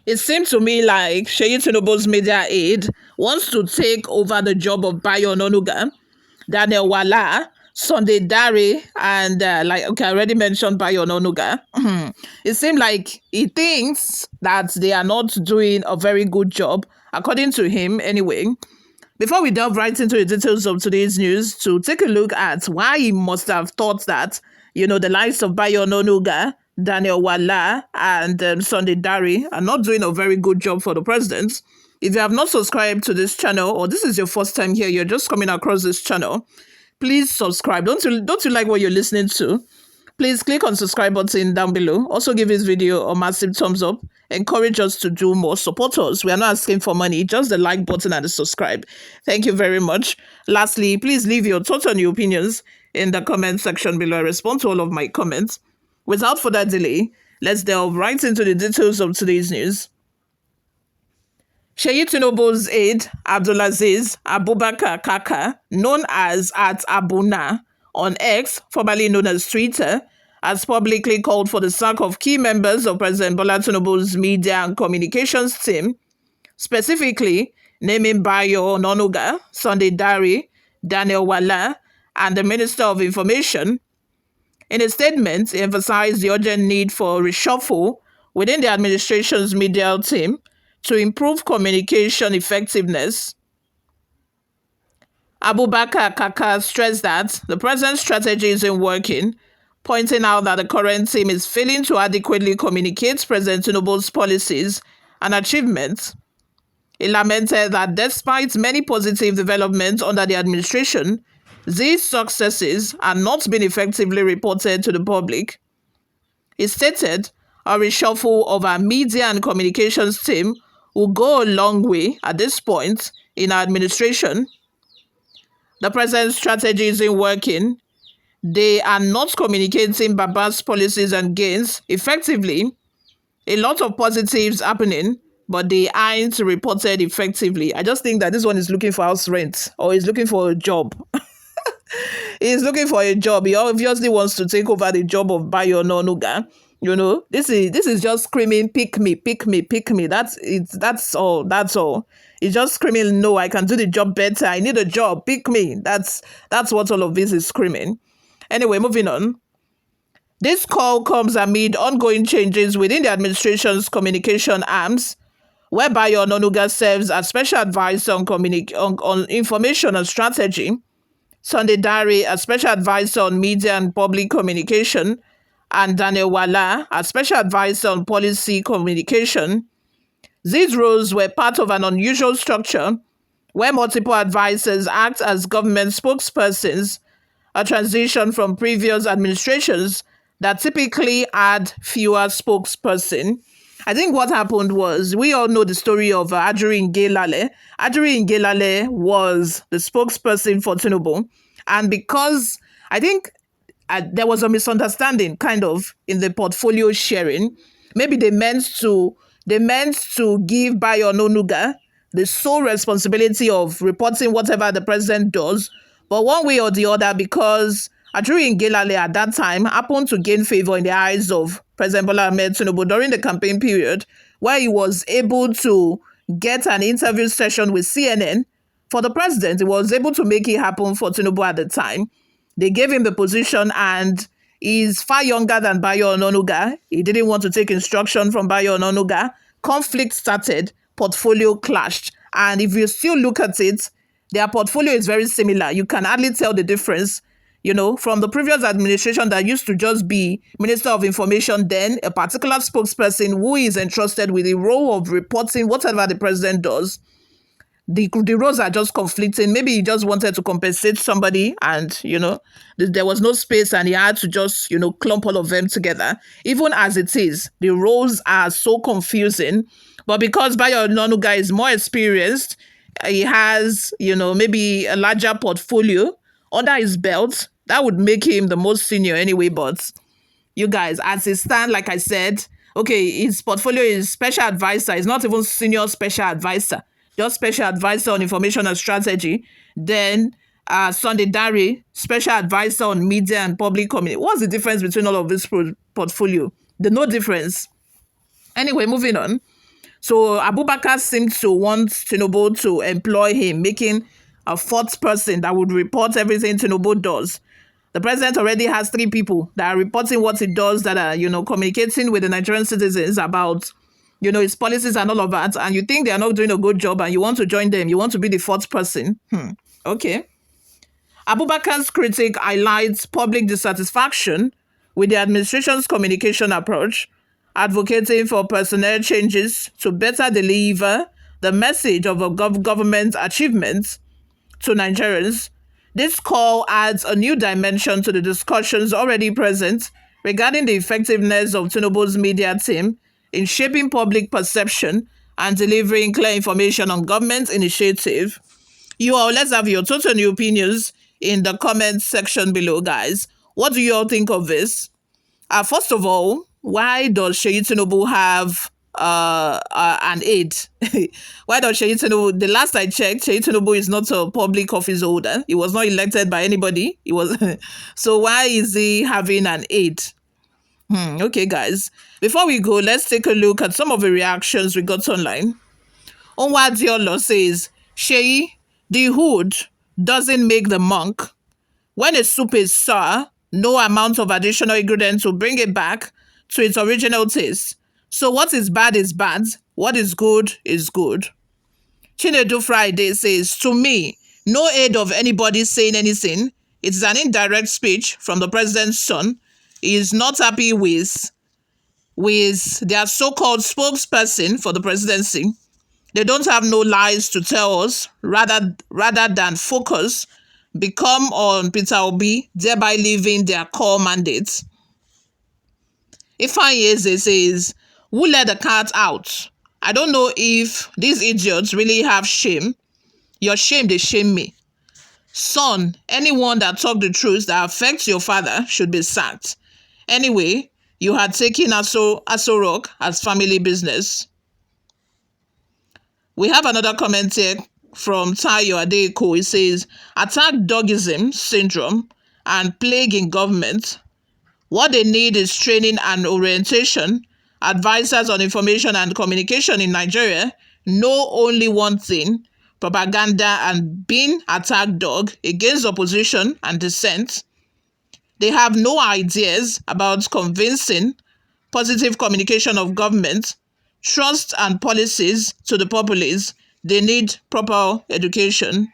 It seemed to me like Seyi Tinubu's media aide wants to take over the job of Bayo Onanuga, Daniel Wala, Sunday Dare, and I already mentioned Bayo Onanuga. It seemed like he thinks that they are not doing a very good job, according to him anyway. Before we delve right into the details of today's news, to take a look at why he must have thought that, the likes of Bayo Onanuga, Daniel Wala, and Sunday Dare are not doing a very good job for the president. If you have not subscribed to this channel, or this is your first time here, you're just coming across this channel, please subscribe. Don't you like what you're listening to? Please click on subscribe button down below. Also give this video a massive thumbs up. Encourage us to do more. Support us. We are not asking for money, just the like button and the subscribe. Thank you very much. Lastly, please leave your thoughts and your opinions in the comment section below. I respond to all of my comments. Without further delay, let's delve right into the details of today's news. Seyi Tinubu's aide, Abdulaziz Abubakar Kaka, known as at Abuna on X, formerly known as Twitter, has publicly called for the sack of key members of President Bola Tinubu's media and communications team, specifically naming Bayo Onanuga, Sunday Dare, Daniel Wala, and the Minister of Information. In a statement, he emphasized the urgent need for reshuffle within the administration's media team to improve communication effectiveness. Abubakar Kaka stressed that the present strategy isn't working, pointing out that the current team is failing to adequately communicate President Tinubu's policies and achievements. He lamented that despite many positive developments under the administration, these successes are not being effectively reported to the public. He stated, a reshuffle of our media and communications team will go a long way at this point in our administration. The present strategy isn't working. They are not communicating Baba's policies and gains effectively. A lot of positives happening, but they aren't reported effectively. I just think that this one is looking for house rent or is looking for a job. He's looking for a job. He obviously wants to take over the job of Bayo Onanuga. This is just screaming, pick me, pick me, pick me. That's it. That's all. That's all. It's just screaming, no, I can do the job better. I need a job. Pick me. That's what all of this is screaming. Anyway, moving on. This call comes amid ongoing changes within the administration's communication arms, whereby Bayo Onanuga serves as special advisor on information and strategy, Sunday Dare as special advisor on media and public communication, and Daniel Wala as special advisor on policy communication. These roles were part of an unusual structure where multiple advisors act as government spokespersons, a transition from previous administrations that typically had fewer spokespersons. I think what happened was, we all know the story of Ajuri Ngelale. Ajuri Ngelale was the spokesperson for Tinubu. And because I think there was a misunderstanding kind of in the portfolio sharing, maybe they meant to give Bayo Onanuga the sole responsibility of reporting whatever the president does. But one way or the other, because Ajuri Ngelale at that time happened to gain favor in the eyes of President Bola Tinubu during the campaign period, where he was able to get an interview session with CNN for the president. He was able to make it happen for Tinubu at the time. They gave him the position, and he's far younger than Bayo Onanuga. He didn't want to take instruction from Bayo Onanuga. Conflict started, portfolio clashed. And if you still look at it, their portfolio is very similar. You can hardly tell the difference, from the previous administration that used to just be Minister of Information, then a particular spokesperson who is entrusted with the role of reporting whatever the president does. The roles are just conflicting. Maybe he just wanted to compensate somebody and, there was no space and he had to just, clump all of them together. Even as it is, the roles are so confusing. But because Bayo Onanuga is more experienced, he has, maybe a larger portfolio under his belt. That would make him the most senior anyway. But you guys, as it stands, like I said, okay, his portfolio is special advisor. It's not even senior special advisor. Just special advisor on information and strategy. Then Sunday Dare, special advisor on media and public community. What's the difference between all of this portfolio? There's no difference. Anyway, moving on. So Abubakar seemed to want Tinubu to employ him, making a fourth person that would report everything Tinubu does. The president already has three people that are reporting what he does, that are, communicating with the Nigerian citizens about, his policies and all of that. And you think they are not doing a good job and you want to join them. You want to be the fourth person. Okay. Abubakar's critic highlights public dissatisfaction with the administration's communication approach, advocating for personnel changes to better deliver the message of a government achievements to Nigerians. This call adds a new dimension to the discussions already present regarding the effectiveness of Tinubu's media team in shaping public perception and delivering clear information on government initiative. You all, let's have your total new opinions in the comment section below, guys. What do you all think of this? First of all, why does Seyi Tinubu have an aide? Why does Seyi Tinubu? The last I checked, Seyi Tinubu is not a public office holder. He was not elected by anybody. He was so why is he having an aide? Okay, guys. Before we go, let's take a look at some of the reactions we got online. Onwadiolo says, Seyi, the hood doesn't make the monk. When a soup is sour, no amount of additional ingredients will bring it back to its original taste. So what is bad, what is good is good. Chinedu Friday says, to me, no aid of anybody saying anything. It's an indirect speech from the president's son. He is not happy with their so-called spokesperson for the presidency. They don't have no lies to tell us, rather than focus, become on Peter Obi, thereby leaving their core mandates. Ifeanyi says, who let the cat out? I don't know if these idiots really have shame. Your shame, they shame me. Son, anyone that talk the truth that affects your father should be sacked. Anyway, you had taken Aso Rock as family business. We have another comment here from Tayo Adeiko. It says, attack dogism syndrome and plague in government. What they need is training and orientation. Advisors on information and communication in Nigeria know only one thing: propaganda and being attack dog against opposition and dissent. They have no ideas about convincing positive communication of government, trust and policies to the populace. They need proper education.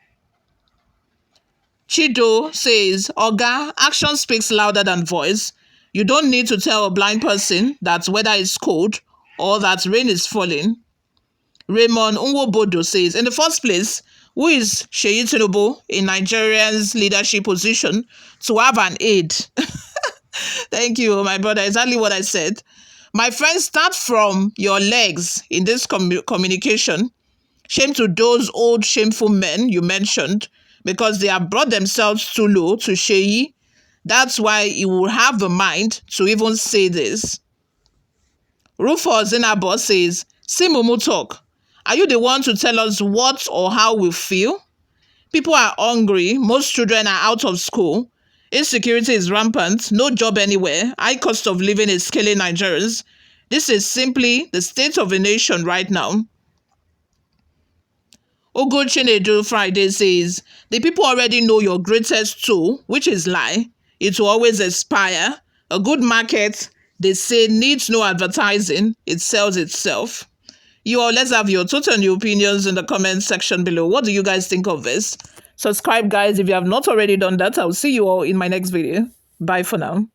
Chido says, Oga, action speaks louder than voice. You don't need to tell a blind person that weather is cold or that rain is falling. Raymond Unwobodo says, in the first place, who is Seyi Tinubu in Nigeria's leadership position to have an aide? Thank you, my brother. Exactly what I said. My friends, start from your legs in this communication. Shame to those old shameful men you mentioned, because they have brought themselves too low to Seyi. That's why he will have the mind to even say this. Rufus Zinabo says, see Mumu talk. Are you the one to tell us what or how we feel? People are hungry. Most children are out of school. Insecurity is rampant. No job anywhere. High cost of living is killing Nigerians. This is simply the state of the nation right now. Ogo Chinedu Friday says, the people already know your greatest tool, which is lie. It will always expire. A good market, they say, needs no advertising. It sells itself. You all, let's have your total new opinions in the comment section below. What do you guys think of this? Subscribe, guys, if you have not already done that. I'll see you all in my next video. Bye for now.